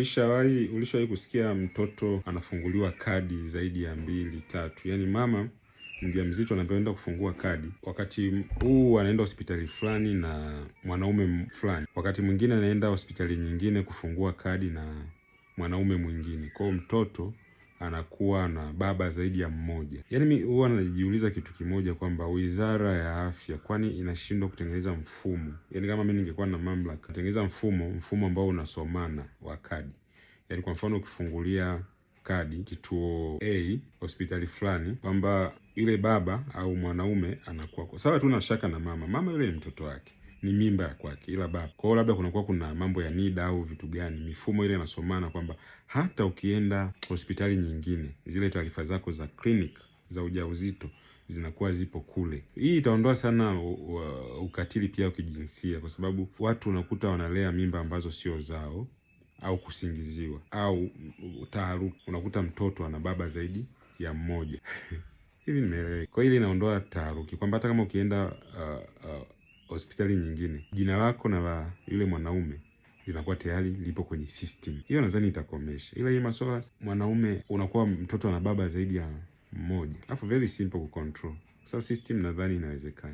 Ulishawahi kusikia mtoto anafunguliwa kadi zaidi ya 2, 3? Yaani mama mjamzito anapoenda kufungua kadi, wakati huu anaenda hospitali fulani na mwanaume fulani, wakati mwingine anaenda hospitali nyingine kufungua kadi na mwanaume mwingine. Kwa hiyo mtoto anakuwa na baba zaidi ya mmoja. Yaani mimi huwa najiuliza kitu kimoja, kwamba Wizara ya Afya kwani inashindwa kutengeneza mfumo? Yaani kama mimi ningekuwa na mamlaka, kutengeneza mfumo ambao unasomana wa kadi. Yaani kwa mfano ukifungulia kadi kituo A hospitali fulani, kwamba yule baba au mwanaume anakuwa sawa tu na shaka na mama yule ni mtoto wake, ni mimba ya kwake, ila baba. Kwa hiyo labda kuna mambo ya NIDA au vitu gani, mifumo ile inasomana, kwamba hata ukienda hospitali nyingine zile taarifa zako za clinic za ujauzito zinakuwa zipo kule. Hii itaondoa sana ukatili pia wa kijinsia, kwa sababu watu unakuta wanalea mimba ambazo sio zao, au kusingiziwa, au taharuki. Unakuta mtoto ana baba zaidi ya mmoja. Hivi nimeeleweka? Kwa hiyo inaondoa taharuki, kwamba hata kama ukienda hospitali nyingine, jina lako na la yule mwanaume linakuwa tayari lipo kwenye system. Hiyo nadhani itakomesha. Ila hii masuala mwanaume unakuwa mtoto ana baba zaidi ya mmoja, alafu very simple ku control, kwa sababu system nadhani inawezekana.